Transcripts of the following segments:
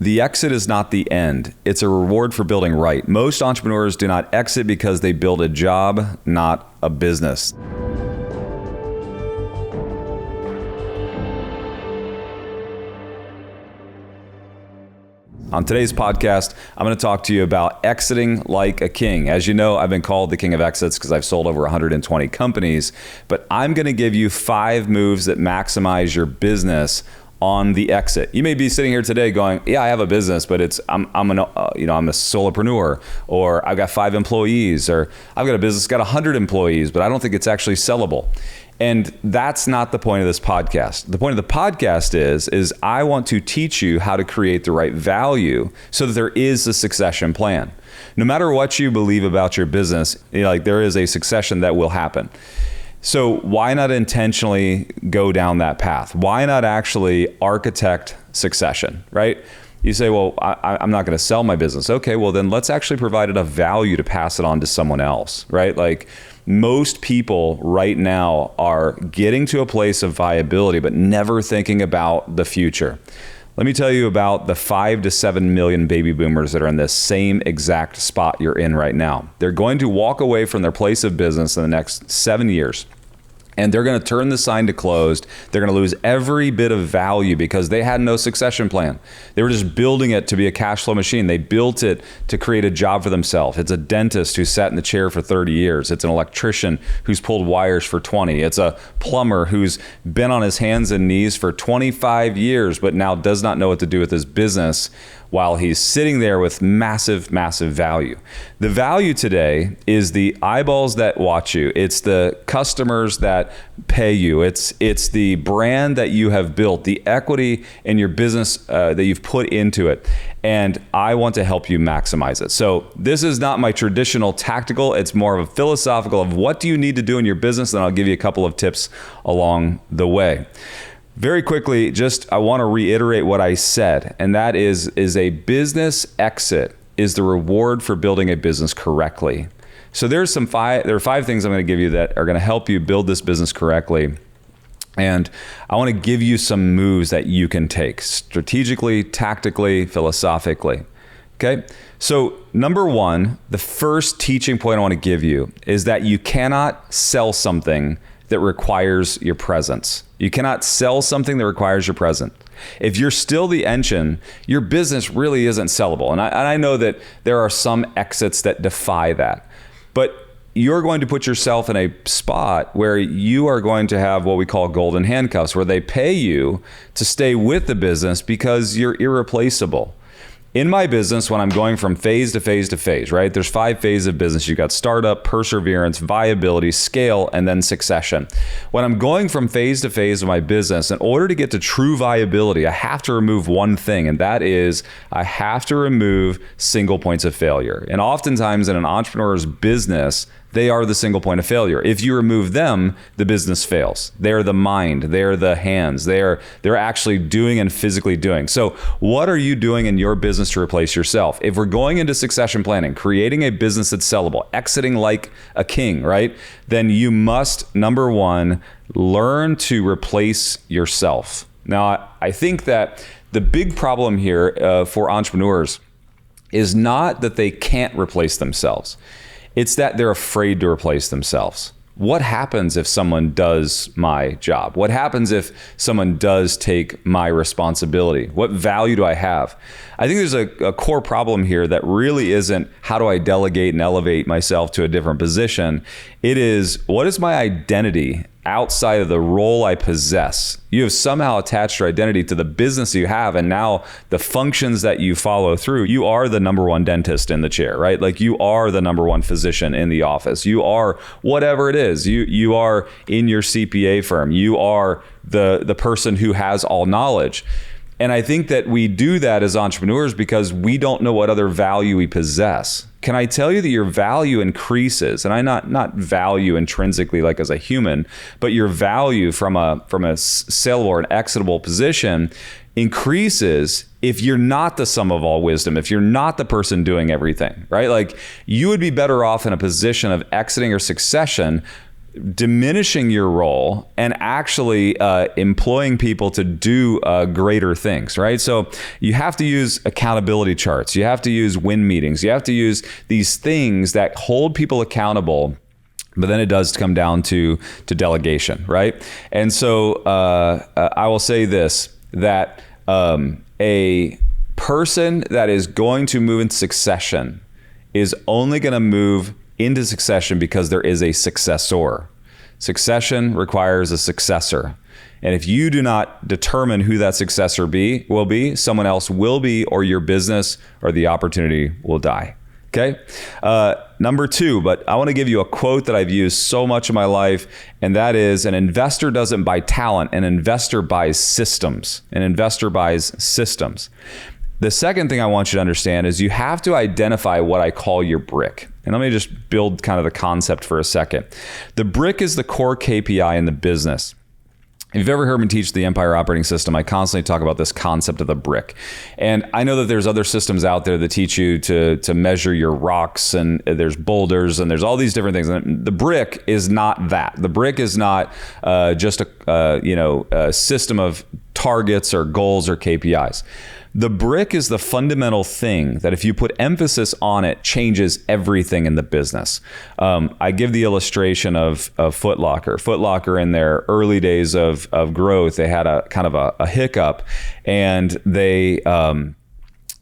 The exit is not the end. It's a reward for building right. Most entrepreneurs do not exit because they build a job, not a business. On today's podcast, I'm going to talk to you about exiting like a king. As you know, I've been called the king of exits because I've sold over 120 companies, but I'm going to give you 5 moves that maximize your business on the exit. You may be sitting here today going, yeah, I have a business, but I'm a solopreneur, or I've got 5 employees, or I've got a business, got 100 employees, but I don't think it's actually sellable. And that's not the point of this podcast. The point of the podcast is I want to teach you how to create the right value so that there is a succession plan. No matter what you believe about your business, there is a succession that will happen. So why not intentionally go down that path? Why not actually architect succession, right? You say, well, I'm not going to sell my business. Okay, well then let's actually provide enough value to pass it on to someone else, right? Like most people right now are getting to a place of viability, but never thinking about the future. Let me tell you about the 5 to 7 million baby boomers that are in this same exact spot you're in right now. They're going to walk away from their place of business in the next 7 years. And they're going to turn the sign to closed. They're going to lose every bit of value because they had no succession plan. They were just building it to be a cash flow machine. They built it to create a job for themselves. It's a dentist who sat in the chair for 30 years. It's an electrician who's pulled wires for 20. It's a plumber who's been on his hands and knees for 25 years, but now does not know what to do with his business while he's sitting there with massive, massive value. The value today is the eyeballs that watch you. It's the customers that pay you. It's the brand that you have built, the equity in your business that you've put into it. And I want to help you maximize it. So this is not my traditional tactical. It's more of a philosophical of what do you need to do in your business, and I'll give you a couple of tips along the way. Very quickly, I want to reiterate what I said, and that is a business exit is the reward for building a business correctly. So there are 5 things I'm going to give you that are going to help you build this business correctly. And I want to give you some moves that you can take strategically, tactically, philosophically. Okay. So number 1, the first teaching point I want to give you is that you cannot sell something that requires your presence. You cannot sell something that requires your presence. If you're still the engine, your business really isn't sellable. And I know that there are some exits that defy that, but you're going to put yourself in a spot where you are going to have what we call golden handcuffs, where they pay you to stay with the business because you're irreplaceable. In my business, when I'm going from phase to phase to phase, right? There's 5 phases of business. You've got startup, perseverance, viability, scale, and then succession. When I'm going from phase to phase of my business, in order to get to true viability, I have to remove one thing, and that is I have to remove single points of failure. And oftentimes in an entrepreneur's business, they are the single point of failure. If you remove them, the business fails. They're the mind, they're the hands, they're actually doing and physically doing. So what are you doing in your business to replace yourself? If we're going into succession planning, creating a business that's sellable, exiting like a king, right? Then you must, number 1, learn to replace yourself. Now, I think that the big problem here for entrepreneurs is not that they can't replace themselves. It's that they're afraid to replace themselves. What happens if someone does my job? What happens if someone does take my responsibility? What value do I have? I think there's a core problem here that really isn't how do I delegate and elevate myself to a different position. It is, what is my identity outside of the role I possess? You have somehow attached your identity to the business you have, and now the functions that you follow through. You are the number 1 dentist in the chair, right? Like you are the number 1 physician in the office. You are whatever it is. You are in your CPA firm. You are the person who has all knowledge. And I think that we do that as entrepreneurs because we don't know what other value we possess. Can I tell you that your value increases? And I not value intrinsically like as a human, but your value from a sellable or an exitable position increases if you're not the sum of all wisdom, if you're not the person doing everything, right? Like you would be better off in a position of exiting or succession diminishing your role and actually employing people to do greater things, right? So you have to use accountability charts. You have to use win meetings. You have to use these things that hold people accountable. But then it does come down to delegation, right? And so I will say this, that a person that is going to move in succession is only going to move into succession because there is a successor. Succession requires a successor. And if you do not determine who that successor will be, someone else will be, or your business or the opportunity will die. Okay. Number 2, but I want to give you a quote that I've used so much in my life, and that is, an investor doesn't buy talent, an investor buys systems. An investor buys systems. The second thing I want you to understand is you have to identify what I call your brick. And let me just build kind of the concept for a second. The brick is the core KPI in the business. If you've ever heard me teach the Empire Operating System, I constantly talk about this concept of the brick. And I know that there's other systems out there that teach you to measure your rocks, and there's boulders, and there's all these different things. And the brick is not that. The brick is not just a system of targets or goals or KPIs. The brick is the fundamental thing that if you put emphasis on it, changes everything in the business. I give the illustration of Foot Locker. Foot Locker, in their early days of growth, they had a kind of a hiccup, and they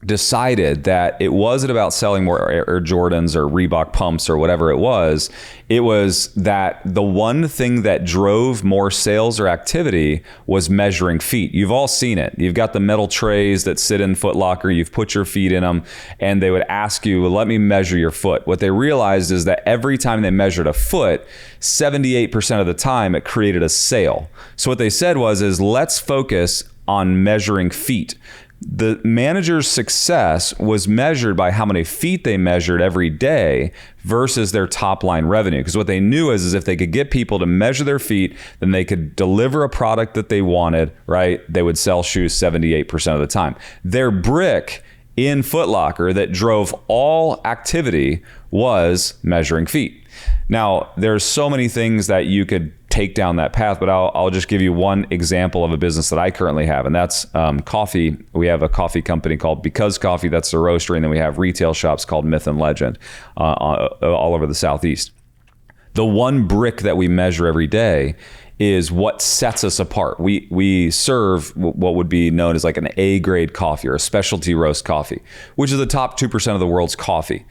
decided that it wasn't about selling more Air Jordans or Reebok pumps or whatever it was. It was that the one thing that drove more sales or activity was measuring feet. You've all seen it. You've got the metal trays that sit in Foot Locker. You've put your feet in them, and they would ask you, well, let me measure your foot. What they realized is that every time they measured a foot, 78% of the time it created a sale. So what they said was, let's focus on measuring feet. The manager's success was measured by how many feet they measured every day versus their top line revenue. Because what they knew is if they could get people to measure their feet, then they could deliver a product that they wanted, right? They would sell shoes 78% of the time. Their brick in Foot Locker that drove all activity was measuring feet. Now, there's so many things that you could take down that path, but I'll just give you one example of a business that I currently have, and that's coffee. We have a coffee company called Because Coffee, that's the roastery, and then we have retail shops called Myth and Legend all over the Southeast. The one brick that we measure every day is what sets us apart. We serve what would be known as like an A-grade coffee or a specialty roast coffee, which is the top 2% of the world's coffee.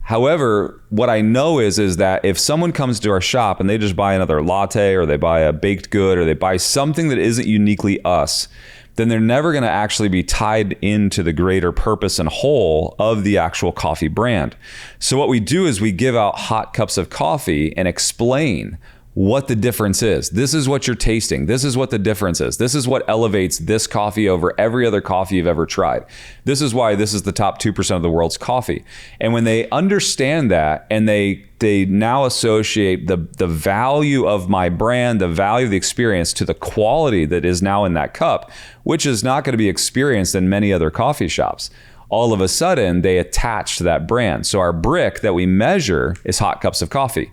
However, what I know is that if someone comes to our shop and they just buy another latte, or they buy a baked good, or they buy something that isn't uniquely us, then they're never going to actually be tied into the greater purpose and whole of the actual coffee brand. So what we do is we give out hot cups of coffee and explain what the difference is. This is what you're tasting. This is what the difference is. This is what elevates this coffee over every other coffee you've ever tried. This is why this is the top 2% of the world's coffee. And when they understand that, and they now associate the value of my brand, the value of the experience, to the quality that is now in that cup, which is not going to be experienced in many other coffee shops, all of a sudden they attach to that brand. So our brick that we measure is hot cups of coffee.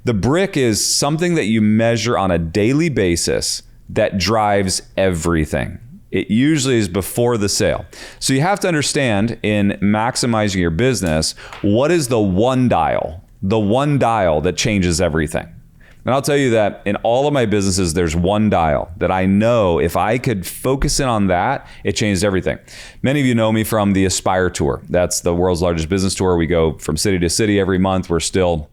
The brick is something that you measure on a daily basis that drives everything. It usually is before the sale. So you have to understand, in maximizing your business, what is the one dial that changes everything. And I'll tell you that in all of my businesses, there's one dial that I know if I could focus in on that, it changed everything. Many of you know me from the Aspire Tour. That's the world's largest business tour. We go from city to city every month. We're still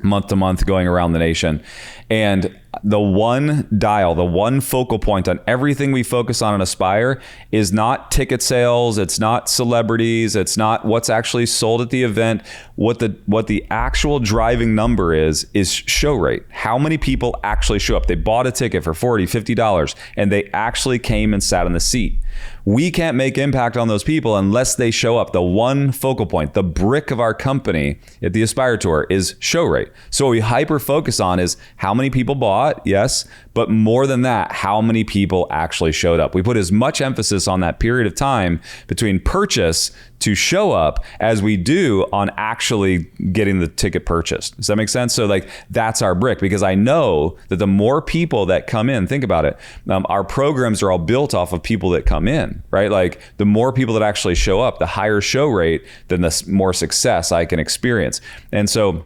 month to month going around the nation. And the one dial, the one focal point on everything we focus on in Aspire is not ticket sales. It's not celebrities. It's not what's actually sold at the event. What the actual driving number is show rate. How many people actually show up? They bought a ticket for $40, $50, and they actually came and sat in the seat. We can't make impact on those people unless they show up. The one focal point, the brick of our company at the Aspire Tour, is show rate. So what we hyper focus on is how many people bought, bought? Yes. But more than that, how many people actually showed up? We put as much emphasis on that period of time between purchase to show up as we do on actually getting the ticket purchased. Does that make sense? So like, that's our brick, because I know that the more people that come in, think about it, our programs are all built off of people that come in, right? Like the more people that actually show up, the higher show rate, then the more success I can experience. And so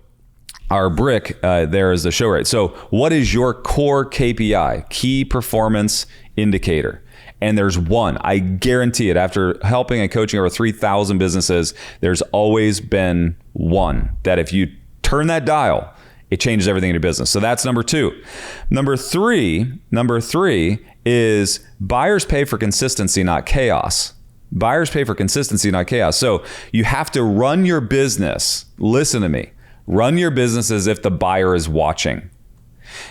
our brick there is the show rate. So what is your core KPI, key performance indicator? And there's one, I guarantee it, after helping and coaching over 3,000 businesses, there's always been one that if you turn that dial, it changes everything in your business. So that's number two. Number three is buyers pay for consistency, not chaos. Buyers pay for consistency, not chaos. So you have to run your business. Listen to me. Run your business as if the buyer is watching.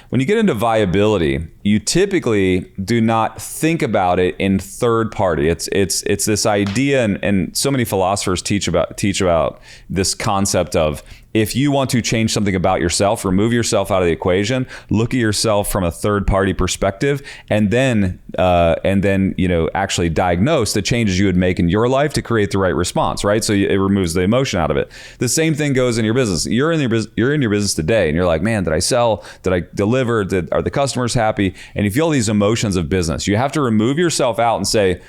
When you get into viability, you typically do not think about it in third party. It's this idea, and so many philosophers teach about this concept of, if you want to change something about yourself, remove yourself out of the equation, look at yourself from a third party perspective, and then actually diagnose the changes you would make in your life to create the right response, right? So it removes the emotion out of it. The same thing goes in your business. You're in your business today, and you're like, man, did I sell? Did I deliver? Are the customers happy? And you feel these emotions of business. You have to remove yourself out and say,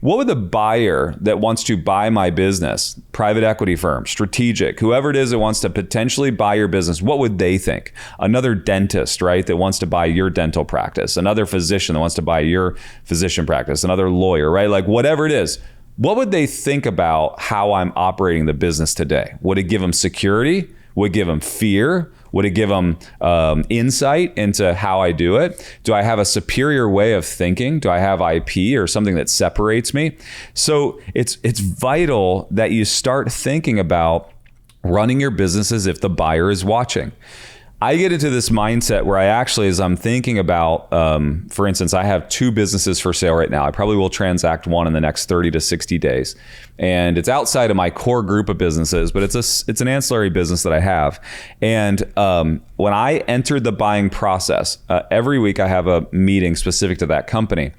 what would the buyer that wants to buy my business, private equity firm, strategic, whoever it is that wants to potentially buy your business, what would they think? Another dentist, right, that wants to buy your dental practice, another physician that wants to buy your physician practice, another lawyer, right? Like whatever it is, what would they think about how I'm operating the business today? Would it give them security? Would it give them fear? Would it give them insight into how I do it? Do I have a superior way of thinking? Do I have IP or something that separates me? So it's vital that you start thinking about running your business as if the buyer is watching. I get into this mindset where I actually, as I'm thinking about, for instance, I have 2 businesses for sale right now. I probably will transact one in the next 30 to 60 days. And it's outside of my core group of businesses, but it's an ancillary business that I have. And when I entered the buying process, every week I have a meeting specific to that company.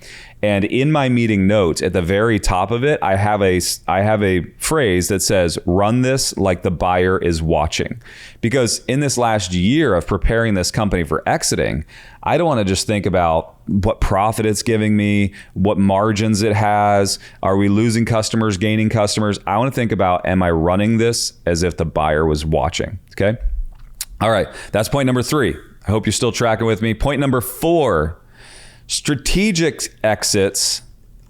And in my meeting notes, at the very top of it, I have a phrase that says, run this like the buyer is watching. Because in this last year of preparing this company for exiting, I don't want to just think about what profit it's giving me, what margins it has. Are we losing customers, gaining customers? I want to think about, am I running this as if the buyer was watching? Okay. All right. That's point number 3. I hope you're still tracking with me. Point number 4. Strategic exits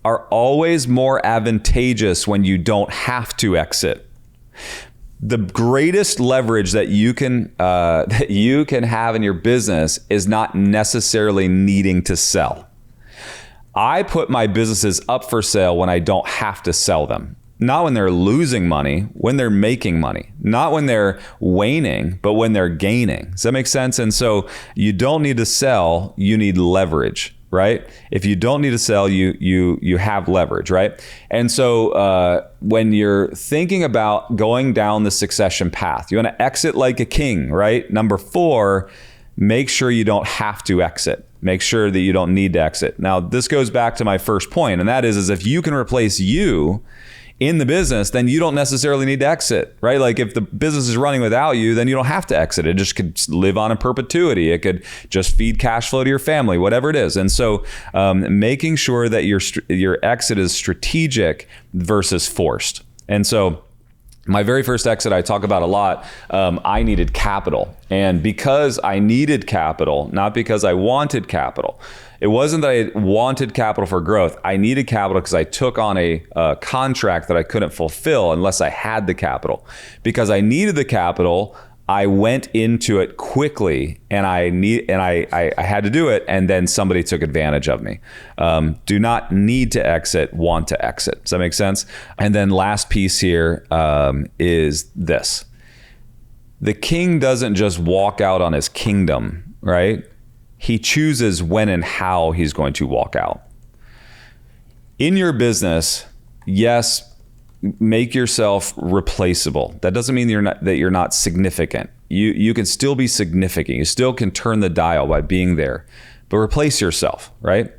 are always more advantageous when you don't have to exit. The greatest leverage that you can have in your business is not necessarily needing to sell. I put my businesses up for sale when I don't have to sell them. Not when they're losing money, when they're making money. Not when they're waning, but when they're gaining. Does that make sense? And so you don't need to sell, you need leverage, right? If you don't need to sell, you have leverage, right? And so when you're thinking about going down the succession path, you want to exit like a king, right? Number 4, make sure you don't have to exit. Make sure that you don't need to exit. Now, this goes back to my first point, and that is if you can replace you in the business, then you don't necessarily need to exit, right? Like if the business is running without you, then you don't have to exit. It just could live on in perpetuity. It could just feed cash flow to your family, whatever it is. And so making sure that your exit is strategic versus forced. And so my very first exit I talk about a lot, I needed capital. And because I needed capital, not because I wanted capital, it wasn't that I wanted capital for growth. I needed capital because I took on a contract that I couldn't fulfill unless I had the capital. Because I needed the capital, I went into it quickly, and I had to do it, and then somebody took advantage of me. Do not need to exit, want to exit. Does that make sense? And then last piece here is this. The king doesn't just walk out on his kingdom, right? He chooses when and how he's going to walk out. In your business, yes, make yourself replaceable. That doesn't mean you're not significant. You can still be significant. You still can turn the dial by being there, but replace yourself, right?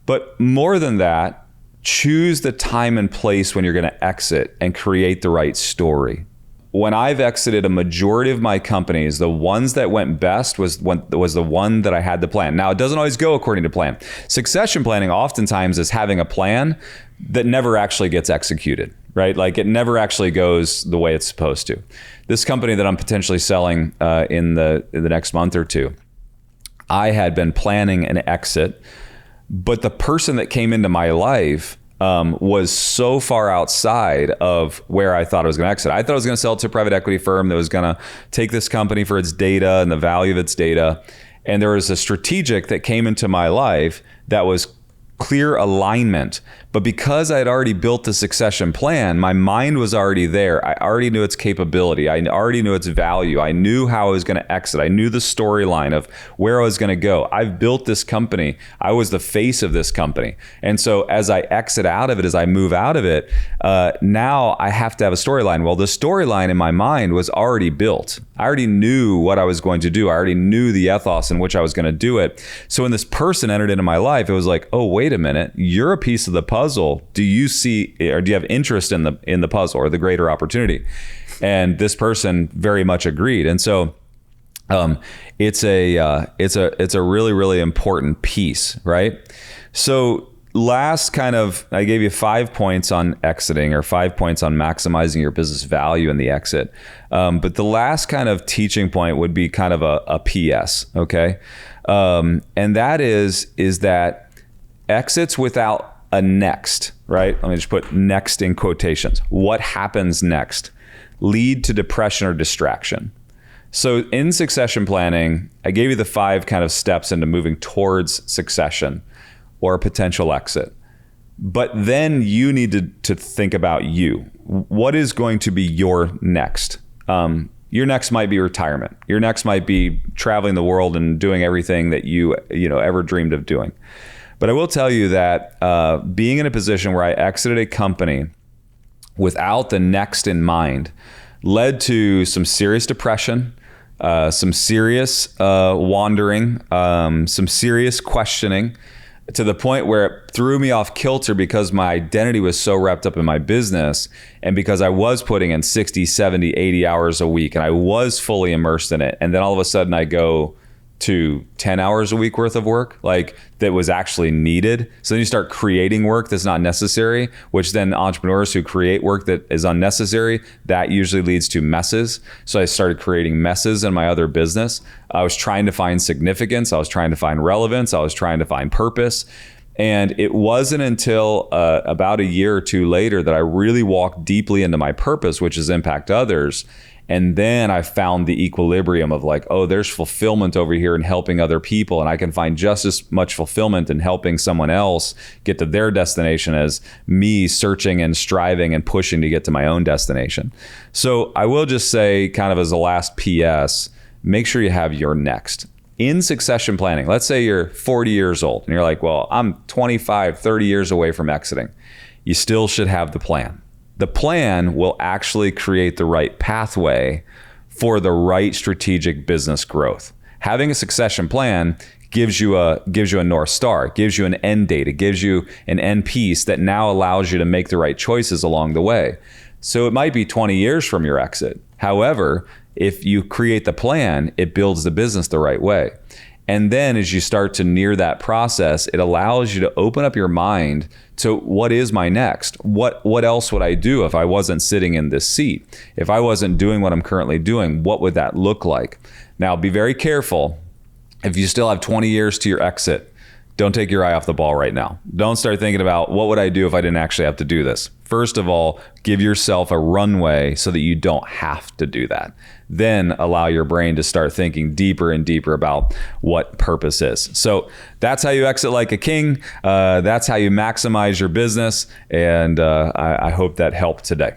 But more than that, choose the time and place when you're going to exit and create the right story. When I've exited a majority of my companies, the ones that went best was the one that I had the plan. Now, it doesn't always go according to plan. Succession planning oftentimes is having a plan that never actually gets executed, right? Like it never actually goes the way it's supposed to. This company that I'm potentially selling in the next month or two, I had been planning an exit, but the person that came into my life was so far outside of where I thought I was going to exit. I thought I was going to sell it to a private equity firm that was going to take this company for its data and the value of its data. And there was a strategic that came into my life that was clear alignment. But because I had already built the succession plan, my mind was already there. I already knew its capability. I already knew its value. I knew how I was going to exit. I knew the storyline of where I was going to go. I've built this company. I was the face of this company. And so as I exit out of it, as I move out of it, now I have to have a storyline. Well, the storyline in my mind was already built. I already knew what I was going to do. I already knew the ethos in which I was going to do it. So when this person entered into my life, it was like, oh, wait a minute, you're a piece of the puzzle. Do you see, or do you have interest in the puzzle or the greater opportunity? And this person very much agreed. And so it's a really, really important piece, right? So last kind of, I gave you 5 points on exiting or 5 points on maximizing your business value in the exit. But the last kind of teaching point would be kind of a PS, okay? And that is that exits without a next, right? Let me just put next in quotations. What happens next? Lead to depression or distraction. So in succession planning, I gave you the 5 kind of steps into moving towards succession or a potential exit. But then you need to think about you. What is going to be your next? Your next might be retirement. Your next might be traveling the world and doing everything that you ever dreamed of doing. But I will tell you that being in a position where I exited a company without the next in mind led to some serious depression, some serious wandering, some serious questioning, to the point where it threw me off kilter because my identity was so wrapped up in my business, and because I was putting in 60, 70, 80 hours a week and I was fully immersed in it. And then all of a sudden I go to 10 hours a week worth of work, like that was actually needed. So then you start creating work that's not necessary, which then entrepreneurs who create work that is unnecessary, that usually leads to messes. So I started creating messes in my other business. I was trying to find significance. I was trying to find relevance. I was trying to find purpose. And it wasn't until about a year or two later that I really walked deeply into my purpose, which is impact others. And then I found the equilibrium of like, oh, there's fulfillment over here in helping other people. And I can find just as much fulfillment in helping someone else get to their destination as me searching and striving and pushing to get to my own destination. So I will just say, kind of as a last PS, make sure you have your next. In succession planning, let's say you're 40 years old and you're like, well, I'm 25, 30 years away from exiting. You still should have the plan. The plan will actually create the right pathway for the right strategic business growth. Having a succession plan gives you a North Star, it gives you an end date, it gives you an end piece that now allows you to make the right choices along the way. So it might be 20 years from your exit. However, if you create the plan, it builds the business the right way. And then as you start to near that process, it allows you to open up your mind to what is my next? What else would I do if I wasn't sitting in this seat? If I wasn't doing what I'm currently doing, what would that look like? Now, be very careful. If you still have 20 years to your exit, don't take your eye off the ball right now. Don't start thinking about what would I do if I didn't actually have to do this. First of all, give yourself a runway so that you don't have to do that. Then allow your brain to start thinking deeper and deeper about what purpose is. So that's how you exit like a king. That's how you maximize your business. And I hope that helped today.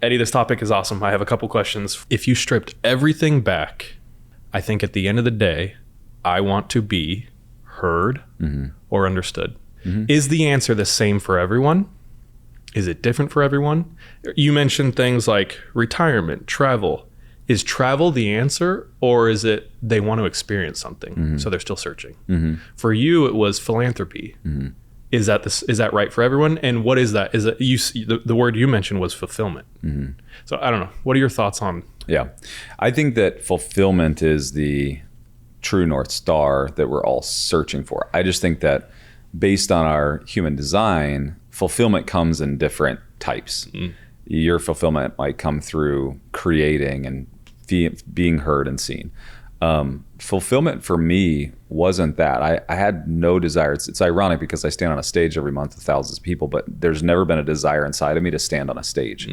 Eddie, this topic is awesome. I have a couple questions. If you stripped everything back, I think at the end of the day, I want to be heard or understood. Is the answer the same for everyone? Is it different for everyone? You mentioned things like retirement, travel. Is travel the answer, or is it they want to experience something, so they're still searching? For you, it was philanthropy. Is that right for everyone? And what is that? Is it the word you mentioned was fulfillment? So I don't know. What are your thoughts on? Yeah, I think that fulfillment is the true North Star that we're all searching for. I just think that based on our human design, fulfillment comes in different types. Your fulfillment might come through creating and being heard and seen. Fulfillment for me wasn't that. I had no desire. It's ironic because I stand on a stage every month with thousands of people, but there's never been a desire inside of me to stand on a stage.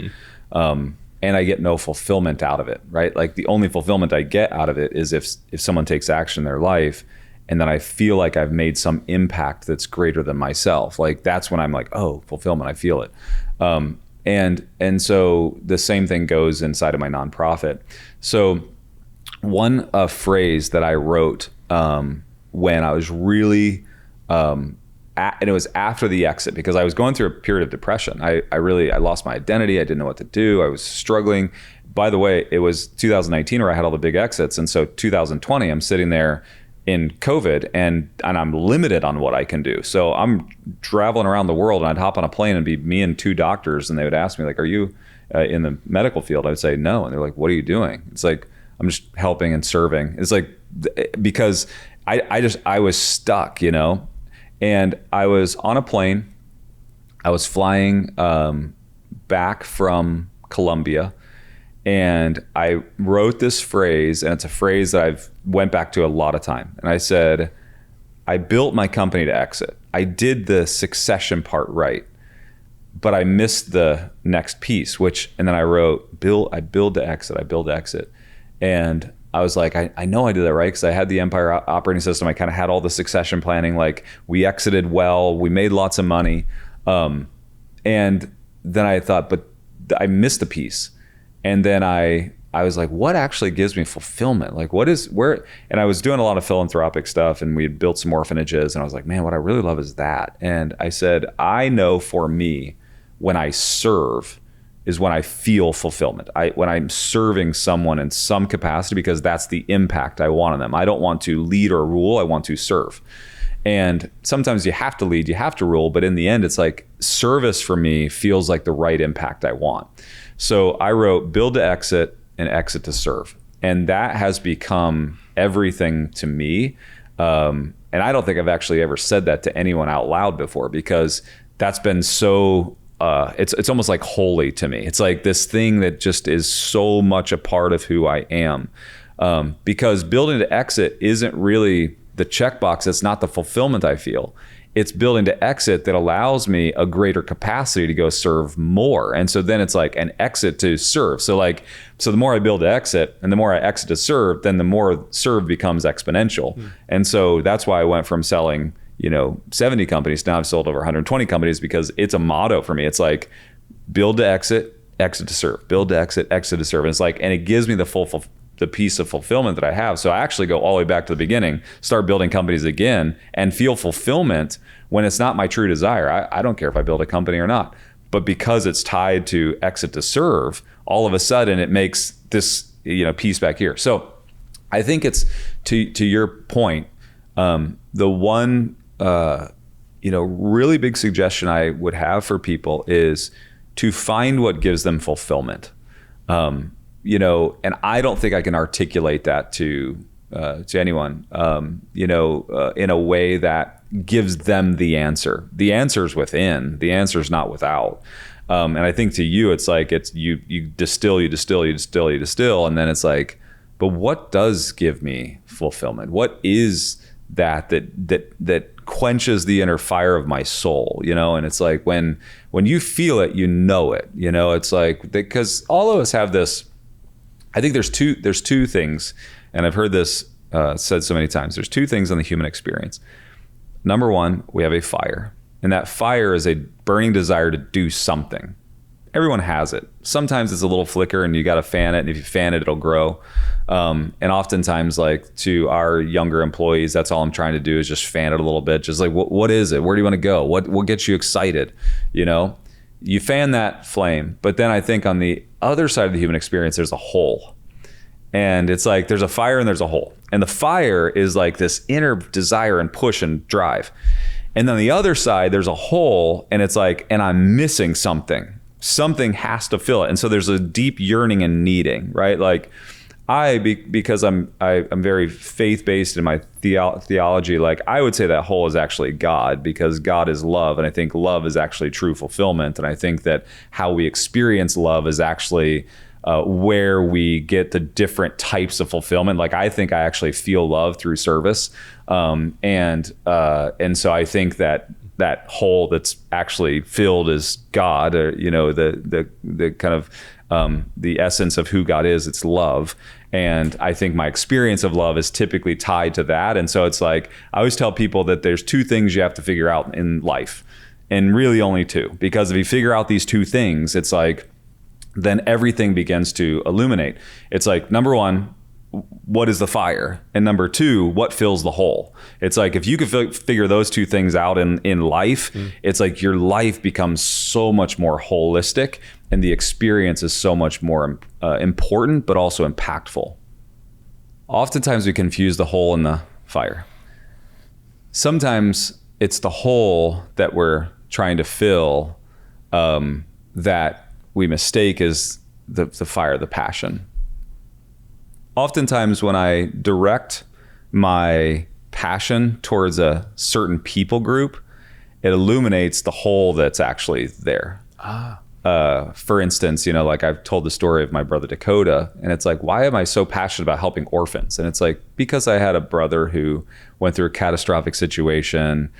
And I get no fulfillment out of it, right? Like the only fulfillment I get out of it is if someone takes action in their life and then I feel like I've made some impact that's greater than myself. Like that's when I'm like, oh, fulfillment, I feel it. And so the same thing goes inside of my nonprofit. So one phrase that I wrote when I was really, and it was after the exit because I was going through a period of depression. I lost my identity. I didn't know what to do. I was struggling. By the way, it was 2019 where I had all the big exits. And so 2020, I'm sitting there in COVID and I'm limited on what I can do. So I'm traveling around the world and I'd hop on a plane and be me and two doctors and they would ask me like, are you in the medical field? I would say no. And they're like, what are you doing? It's like, I'm just helping and serving. It's like, because I was stuck, and I was on a plane. I was flying back from Colombia. And I wrote this phrase, and it's a phrase that I've went back to a lot of time. And I said, I built my company to exit. I did the succession part right, but I missed the next piece, and then I wrote, I build to exit. And I was like, I know I did that right because I had the Empire operating system. I kind of had all the succession planning. Like we exited well, we made lots of money. And then I thought, but I missed a piece. And then I was like, what actually gives me fulfillment? Like and I was doing a lot of philanthropic stuff and we had built some orphanages and I was like, man, what I really love is that. And I said, I know for me, when I serve is when I feel fulfillment. When I'm serving someone in some capacity, because that's the impact I want on them. I don't want to lead or rule, I want to serve. And sometimes you have to lead, you have to rule, but in the end, it's like service for me feels like the right impact I want. So I wrote build to exit and exit to serve. And that has become everything to me. And I don't think I've actually ever said that to anyone out loud before because that's been so, it's almost like holy to me. It's like this thing that just is so much a part of who I am. Because building to exit isn't really the checkbox. It's not the fulfillment I feel. It's building to exit that allows me a greater capacity to go serve more. And so then it's like an exit to serve. So the more I build to exit and the more I exit to serve, then the more serve becomes exponential. And so that's why I went from selling, 70 companies. Now I've sold over 120 companies because it's a motto for me. It's like build to exit, exit to serve, build to exit to serve. And it's like, and it gives me the piece of fulfillment that I have. So I actually go all the way back to the beginning, start building companies again and feel fulfillment when it's not my true desire. I don't care if I build a company or not, but because it's tied to exit to serve, all of a sudden it makes this, piece back here. So I think it's to your point, the one, really big suggestion I would have for people is to find what gives them fulfillment. And I don't think I can articulate that to anyone, in a way that gives them the answer. The answer's within, the answer's not without. And I think to you, it's like, you distill, and then it's like, but what does give me fulfillment? What is that quenches the inner fire of my soul, and it's like when you feel it, it's like, because all of us have this. I think there's two things, and I've heard this said so many times. There's two things in the human experience. Number one, we have a fire, and that fire is a burning desire to do something. Everyone has it. Sometimes it's a little flicker and you got to fan it, and if you fan it, it'll grow. And oftentimes, like to our younger employees, that's all I'm trying to do is just fan it a little bit. Just like, what is it? Where do you want to go? What gets you excited? You fan that flame, but then I think on the other side of the human experience, there's a hole. And it's like there's a fire and there's a hole. And the fire is like this inner desire and push and drive. And then the other side, there's a hole, and it's like, and I'm missing something. Something has to fill it. And so there's a deep yearning and needing, right? Like because I'm very faith-based in my theology, like I would say that hole is actually God, because God is love. And I think love is actually true fulfillment. And I think that how we experience love is actually where we get the different types of fulfillment. Like I think I actually feel love through service. And so I think that hole that's actually filled is God, or, the kind of the essence of who God is, it's love. And I think my experience of love is typically tied to that. And so it's like, I always tell people that there's two things you have to figure out in life, and really only two, because if you figure out these two things, it's like, then everything begins to illuminate. It's like, number one, what is the fire? And number two, what fills the hole? It's like, if you could figure those two things out in life, it's like your life becomes so much more holistic, and the experience is so much more important, but also impactful. Oftentimes we confuse the hole and the fire. Sometimes it's the hole that we're trying to fill that we mistake as the fire, the passion. Oftentimes when I direct my passion towards a certain people group, it illuminates the hole that's actually there. For instance, like I've told the story of my brother Dakota, and it's like, why am I so passionate about helping orphans? And it's like, because I had a brother who went through a catastrophic situation.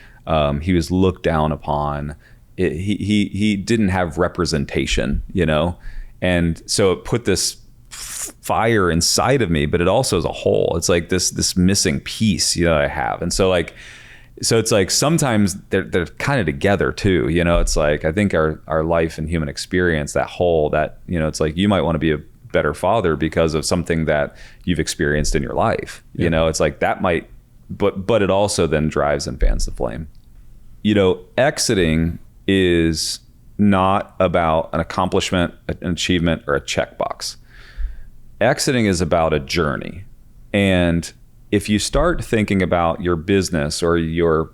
He was looked down upon. He didn't have representation, and so it put this fire inside of me, but it also is a hole. It's like this missing piece, I have. And so it's like sometimes they're kind of together too, it's like, I think our life and human experience, that hole, that, it's like, you might want to be a better father because of something that you've experienced in your life. It's like that might, but it also then drives and fans the flame. Exiting is not about an accomplishment, an achievement, or a checkbox. Exiting is about a journey. And if you start thinking about your business or your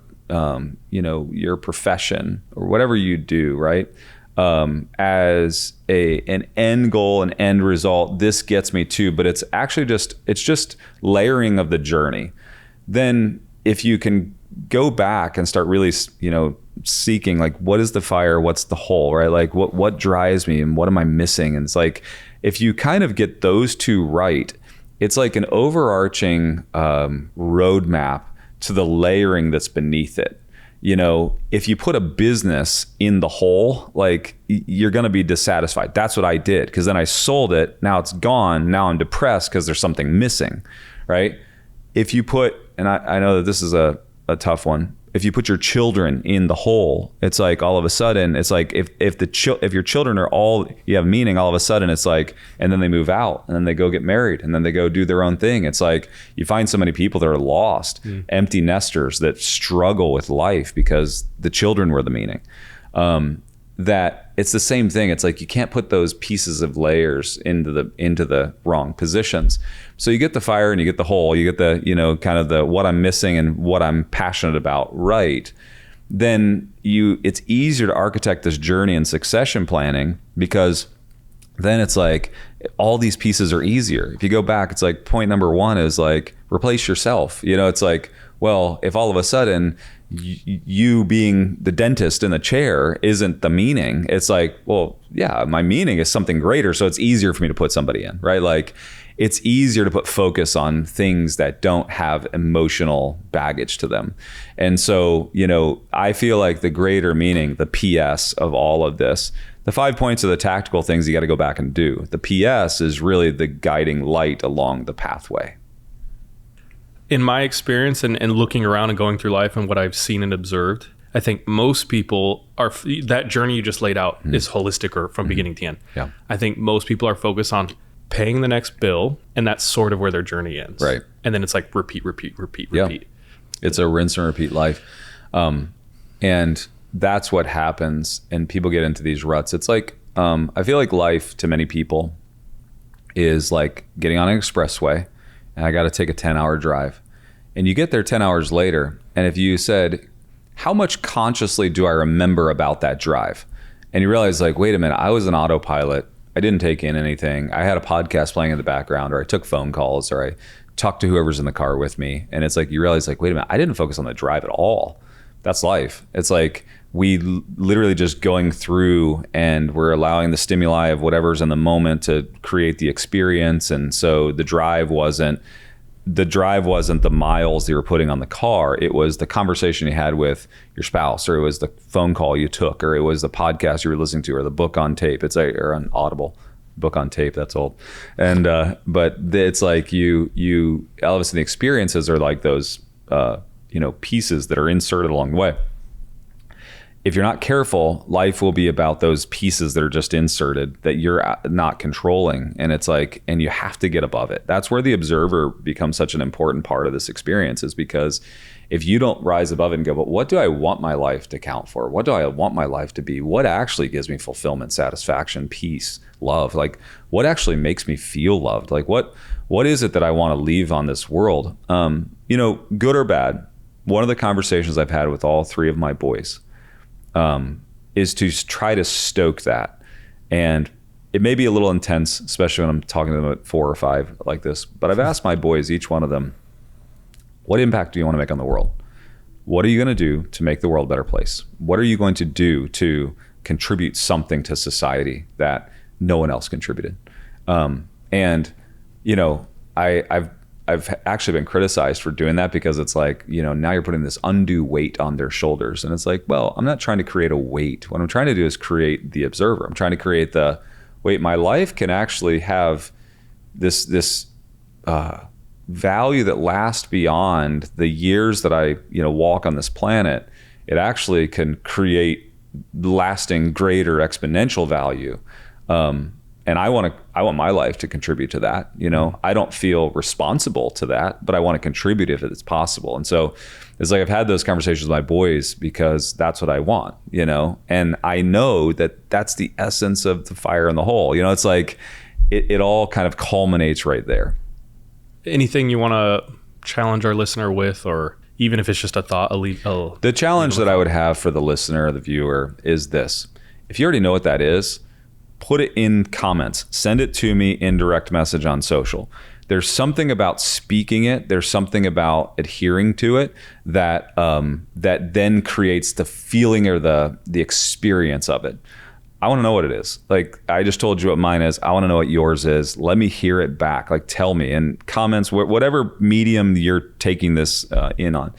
profession or whatever you do, right, as an end goal, an end result, this gets me to, but it's actually just layering of the journey. Then if you can go back and start really, seeking, like, what is the fire? What's the hole, right? Like what drives me and what am I missing? And it's like, if you kind of get those two right, it's like an overarching roadmap to the layering that's beneath it. If you put a business in the hole, like, you're going to be dissatisfied. That's what I did, because then I sold it. Now it's gone. Now I'm depressed because there's something missing, right? If you put, and I know that this is a tough one, if you put your children in the hole, it's like, all of a sudden, it's like, if your children are all you have meaning, all of a sudden it's like, and then they move out, and then they go get married, and then they go do their own thing. It's like, you find so many people that are lost, empty nesters that struggle with life because the children were the meaning. That it's the same thing. It's like, you can't put those pieces of layers into the wrong positions. So you get the fire and you get the hole, you get the, kind of the what I'm missing and what I'm passionate about, right? Then it's easier to architect this journey and succession planning, because then it's like all these pieces are easier. If you go back, it's like point number one is like, replace yourself. It's like, well, if all of a sudden you being the dentist in the chair isn't the meaning, it's like, well, yeah, my meaning is something greater. So it's easier for me to put somebody in, right? Like, it's easier to put focus on things that don't have emotional baggage to them. And so, I feel like the greater meaning, the PS of all of this, the 5 points are the tactical things you got to go back and do. The PS is really the guiding light along the pathway. In my experience and looking around and going through life and what I've seen and observed, I think most people are, that journey you just laid out is holistic or from beginning to end. Yeah. I think most people are focused on paying the next bill, and that's sort of where their journey ends. Right. And then it's like repeat. Yeah. It's a rinse and repeat life. And that's what happens, and people get into these ruts. It's like, I feel like life to many people is like getting on an expressway and I got to take a 10-hour drive. And you get there 10 hours later, and if you said, how much consciously do I remember about that drive? And you realize like, wait a minute, I was an autopilot. I didn't take in anything. I had a podcast playing in the background, or I took phone calls, or I talked to whoever's in the car with me. And it's like, you realize like, wait a minute, I didn't focus on the drive at all. That's life. It's like we literally just going through and we're allowing the stimuli of whatever's in the moment to create the experience. And so the drive wasn't the miles that you were putting on the car. It was the conversation you had with your spouse, or it was the phone call you took, or it was the podcast you were listening to, or the book on tape. It's like, or on Audible. Book on tape, that's old. And but it's like you all of a sudden the experiences are like those pieces that are inserted along the way. If you're not careful, life will be about those pieces that are just inserted that you're not controlling. And it's like, and you have to get above it. That's where the observer becomes such an important part of this experience, is because if you don't rise above it and go, but what do I want my life to count for? What do I want my life to be? What actually gives me fulfillment, satisfaction, peace, love? Like, what actually makes me feel loved? Like, what is it that I want to leave on this world? Good or bad, one of the conversations I've had with all three of my boys is to try to stoke that. And it may be a little intense, especially when I'm talking to them at 4 or 5 like this, but I've asked my boys, each one of them, what impact do you want to make on the world? What are you going to do to make the world a better place? What are you going to do to contribute something to society that no one else contributed? I've actually been criticized for doing that, because it's like, now you're putting this undue weight on their shoulders. And it's like, well, I'm not trying to create a weight. What I'm trying to do is create the observer. I'm trying to create the, wait, my life can actually have this value that lasts beyond the years that I, walk on this planet. It actually can create lasting, greater exponential value. And I want my life to contribute to that. I don't feel responsible to that, but I want to contribute if it's possible. And so it's like, I've had those conversations with my boys because that's what I want, and I know that that's the essence of the fire in the hole. It's like, it all kind of culminates right there. Anything you want to challenge our listener with, or even if it's just a thought, the challenge that I would have for the listener or the viewer is this: if you already know what that is, put it in comments, send it to me in direct message on social. There's something about speaking it, there's something about adhering to it that that then creates the feeling or the experience of it. I want to know what it is. Like, I just told you what mine is. I want to know what yours is. Let me hear it back. Like, tell me in comments, whatever medium you're taking this in on.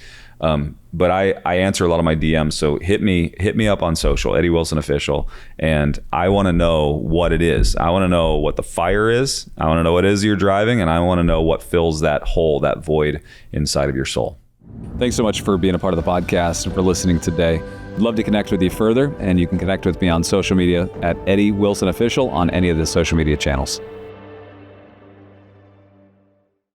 But I answer a lot of my DMs, so hit me up on social, Eddie Wilson Official, and I want to know what it is. I want to know what the fire is. I want to know what it is you're driving, and I want to know what fills that hole, that void inside of your soul. Thanks so much for being a part of the podcast and for listening today. I'd love to connect with you further, and you can connect with me on social media at Eddie Wilson Official on any of the social media channels.